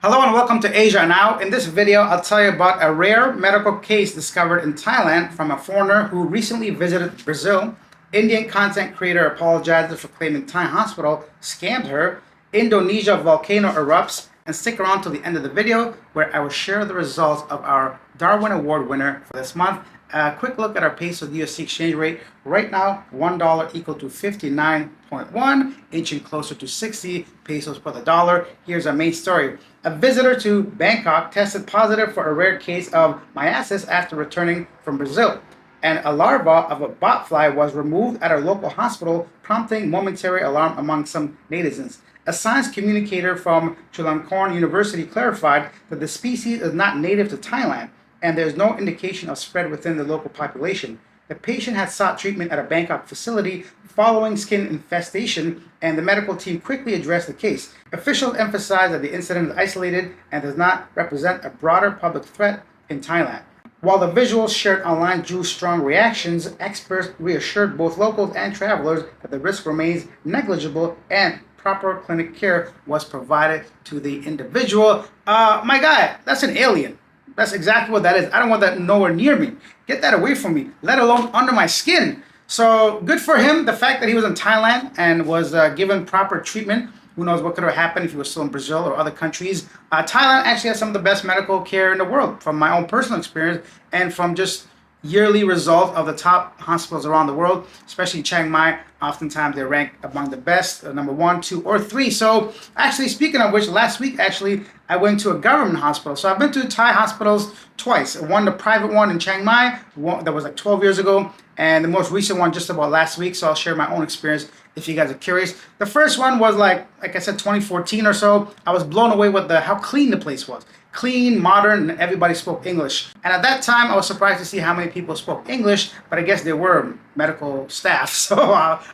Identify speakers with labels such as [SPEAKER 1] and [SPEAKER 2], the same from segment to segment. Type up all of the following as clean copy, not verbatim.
[SPEAKER 1] Hello and welcome to Asia Now. In this video, I'll tell you about a rare medical case discovered in Thailand from a foreigner who recently visited Brazil. Indian content creator apologizes for claiming Thai hospital scammed her. Indonesia volcano erupts. And stick around till the end of the video where I will share the results of our Darwin Award winner for this month. A quick look at our peso to USD exchange rate. Right now, $1 equal to 59.1, inching closer to 60 pesos per the dollar. Here's our main story. A visitor to Bangkok tested positive for a rare case of myiasis after returning from Brazil. And a larva of a botfly was removed at a local hospital, prompting momentary alarm among some netizens. A science communicator from Chulalongkorn University clarified that the species is not native to Thailand, and there is no indication of spread within the local population. The patient had sought treatment at a Bangkok facility following skin infestation, and the medical team quickly addressed the case. Officials emphasized that the incident is isolated and does not represent a broader public threat in Thailand. While the visuals shared online drew strong reactions, experts reassured both locals and travelers that the risk remains negligible and proper clinic care was provided to the individual. My guy, that's an alien. That's exactly what that is. I don't want that nowhere near me. Get that away from me, let alone under my skin. So good for him. The fact that he was in Thailand and was given proper treatment. Who knows what could have happened if he was still in Brazil or other countries. Thailand actually has some of the best medical care in the world from my own personal experience and from just yearly results of the top hospitals around the world, especially Chiang Mai. Oftentimes they're ranked among the best, number 1, 2, or 3. So actually, speaking of which, last week actually I went to a government hospital. So I've been to Thai hospitals twice. One, the private one in Chiang Mai, that was like 12 years ago, and the most recent one just about last week. So I'll share my own experience if you guys are curious. The first one was like I said, 2014 or so. I was blown away with how clean the place was. Clean, modern, and everybody spoke English. And at that time, I was surprised to see how many people spoke English, but I guess they were medical staff. So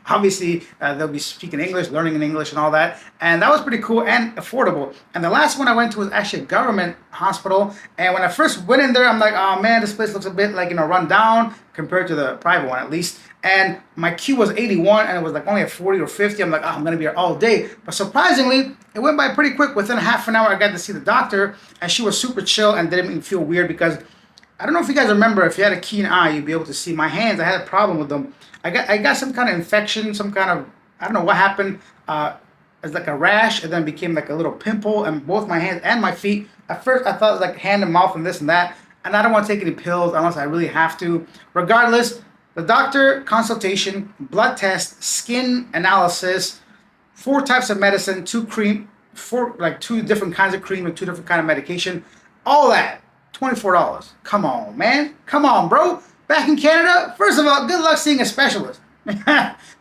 [SPEAKER 1] obviously, they'll be speaking English, learning in English and all that. And that was pretty cool and affordable. And the last one I went to was actually a government hospital. And when I first went in there, I'm like, oh man, this place looks a bit like, run down compared to the private one at least. And my queue was 81 and it was like only at 40 or 50. I'm like, oh, I'm going to be here all day. But surprisingly, it went by pretty quick. Within half an hour, I got to see the doctor and she was super chill and didn't even feel weird because I don't know if you guys remember, if you had a keen eye, you'd be able to see my hands. I had a problem with them. I got some kind of infection, some kind of, I don't know what happened. It's like a rash and then became like a little pimple and both my hands and my feet. At first, I thought it was like hand and mouth and this and that. And I don't want to take any pills unless I really have to. Regardless, the doctor consultation, blood test, skin analysis, 4 types of medicine, 2 different kinds of cream and 2 different kinds of medication, all that, $24. Come on, man. Come on, bro. Back in Canada, first of all, good luck seeing a specialist.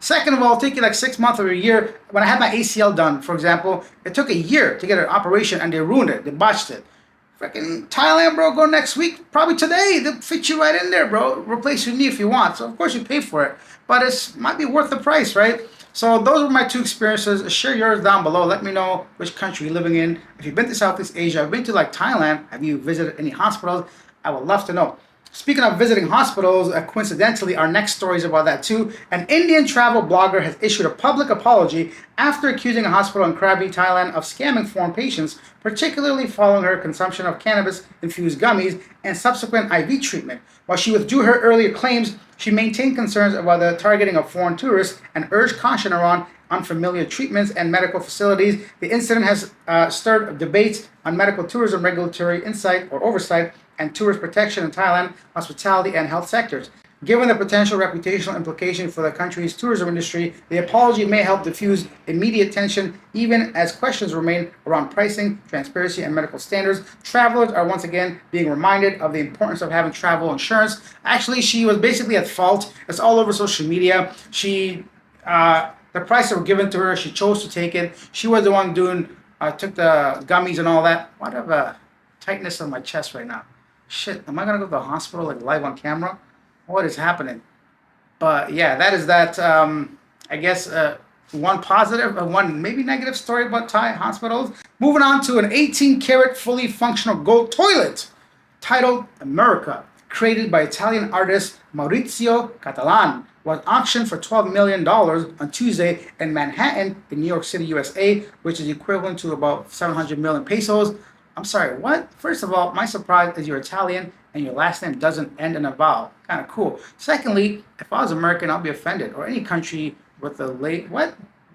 [SPEAKER 1] Second of all, it'll take you like 6 months or a year. When I had my ACL done, for example, it took a year to get an operation and they ruined it. They botched it. Freaking Thailand, bro, go next week. Probably today. They'll fit you right in there, bro. Replace your knee if you want. So, of course, you pay for it. But it might be worth the price, right? So, those were my 2 experiences. Share yours down below. Let me know which country you're living in. If you've been to Southeast Asia, I've been to like Thailand. Have you visited any hospitals? I would love to know. Speaking of visiting hospitals, coincidentally, our next story is about that too. An Indian travel blogger has issued a public apology after accusing a hospital in Krabi, Thailand of scamming foreign patients, particularly following her consumption of cannabis-infused gummies and subsequent IV treatment. While she withdrew her earlier claims, she maintained concerns about the targeting of foreign tourists and urged caution around unfamiliar treatments and medical facilities. The incident has stirred debates on medical tourism regulatory insight or oversight and tourist protection in Thailand, hospitality, and health sectors. Given the potential reputational implication for the country's tourism industry, the apology may help diffuse immediate tension, even as questions remain around pricing, transparency, and medical standards. Travelers are once again being reminded of the importance of having travel insurance. Actually, she was basically at fault. It's all over social media. The price that were given to her, she chose to take it. She was the one took the gummies and all that. What a tightness on my chest right now. Shit, am I going to go to the hospital like live on camera? What is happening? But yeah, that is that, I guess, one positive and one maybe negative story about Thai hospitals. Moving on to an 18-karat fully functional gold toilet titled America, created by Italian artist Maurizio Catalan, was auctioned for $12 million on Tuesday in Manhattan, in New York City, USA, which is equivalent to about 700 million pesos. I'm sorry, what? First of all, my surprise is you're Italian and your last name doesn't end in a vowel. Kind of cool. Secondly, if I was American, I'll be offended. Or any country with a late, what?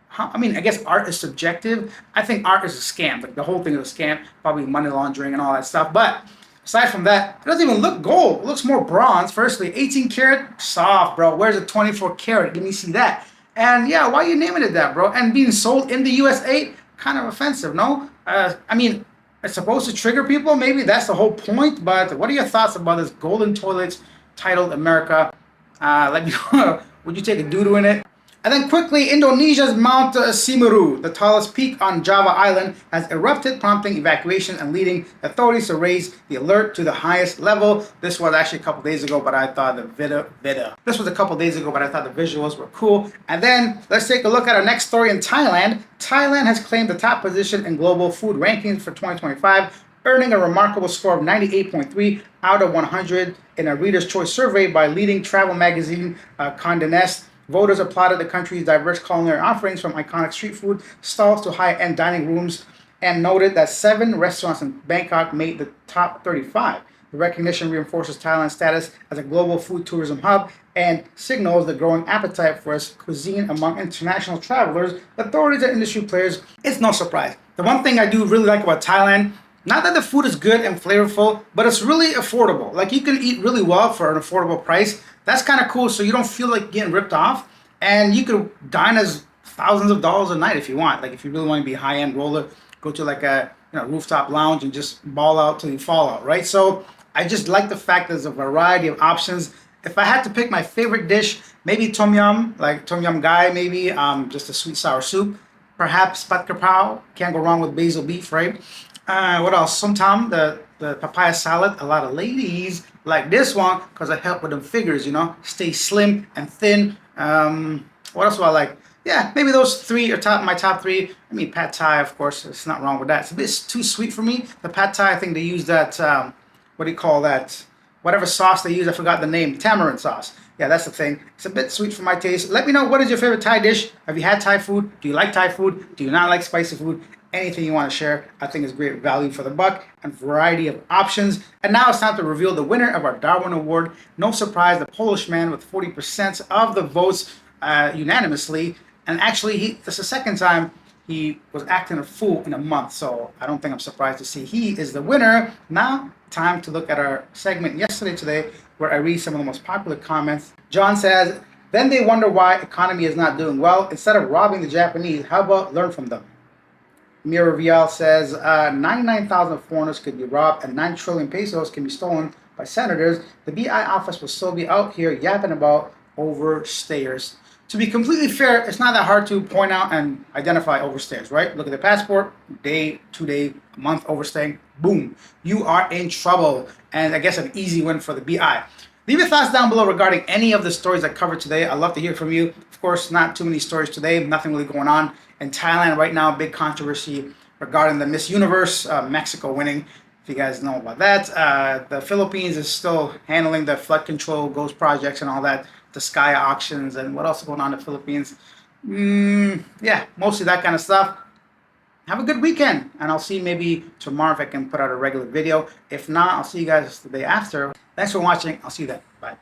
[SPEAKER 1] How, I mean, I guess art is subjective. I think art is a scam. Like the whole thing is a scam, probably money laundering and all that stuff. But aside from that, it doesn't even look gold. It looks more bronze. Firstly, 18 karat, soft, bro. Where's the 24 karat? Give me see that. And yeah, why are you naming it that, bro? And being sold in the USA, kind of offensive, no? I mean, it's supposed to trigger people. Maybe that's the whole point. But what are your thoughts about this golden toilets titled America? Let me know. Would you take a doo-doo in it? And then quickly, Indonesia's Mount Semeru, the tallest peak on Java Island, has erupted, prompting evacuation and leading authorities to raise the alert to the highest level. This was actually a couple days ago, but I thought the This was a couple days ago, but I thought the visuals were cool. And then let's take a look at our next story in Thailand. Thailand has claimed the top position in global food rankings for 2025, earning a remarkable score of 98.3 out of 100 in a Reader's Choice survey by leading travel magazine Condé Nast. Voters applauded the country's diverse culinary offerings from iconic street food stalls to high-end dining rooms and noted that 7 restaurants in Bangkok made the top 35. The recognition reinforces Thailand's status as a global food tourism hub and signals the growing appetite for its cuisine among international travelers, authorities, and industry players. It's no surprise. The one thing I do really like about Thailand, not that the food is good and flavorful, but it's really affordable. Like you can eat really well for an affordable price. That's kind of cool, so you don't feel like getting ripped off. And you could dine as thousands of dollars a night if you want. Like if you really want to be a high-end roller, go to like a rooftop lounge and just ball out till you fall out, right? So I just like the fact there's a variety of options. If I had to pick my favorite dish, maybe tom yum, like tom yum gai, maybe just a sweet sour soup. Perhaps pat kaprao, can't go wrong with basil beef, right? What else? Somtam, the papaya salad. A lot of ladies like this one because I help with them figures, stay slim and thin. What else do I like? Yeah, maybe those 3 are my top 3. I mean, pad thai, of course, it's not wrong with that. It's a bit too sweet for me. The pad thai, I think they use that, what do you call that? Whatever sauce they use, I forgot the name. Tamarind sauce. Yeah, that's the thing. It's a bit sweet for my taste. Let me know, what is your favorite Thai dish? Have you had Thai food? Do you like Thai food? Do you not like spicy food? Anything you want to share, I think is great value for the buck and variety of options. And now it's time to reveal the winner of our Darwin Award. No surprise, the Polish man with 40% of the votes unanimously. And actually, that's the second time he was acting a fool in a month. So I don't think I'm surprised to see he is the winner. Now, time to look at our segment yesterday today, where I read some of the most popular comments. John says, then they wonder why economy is not doing well. Instead of robbing the Japanese, how about learn from them? Mira Vial says 99,000 foreigners could be robbed and 9 trillion pesos can be stolen by senators. The BI office will still be out here yapping about overstayers. To be completely fair, it's not that hard to point out and identify overstayers, right? Look at the passport, day, 2 day, a month overstaying, boom, you are in trouble. And I guess an easy win for the BI. Leave your thoughts down below regarding any of the stories I covered today. I'd love to hear from you. Of course, not too many stories today, nothing really going on. In Thailand right now, big controversy regarding the Miss Universe, Mexico winning, if you guys know about that. The Philippines is still handling the flood control, ghost projects and all that, the sky auctions, and what else is going on in the Philippines. Yeah, mostly that kind of stuff. Have a good weekend, and I'll see maybe tomorrow if I can put out a regular video. If not, I'll see you guys the day after. Thanks for watching. I'll see you then. Bye.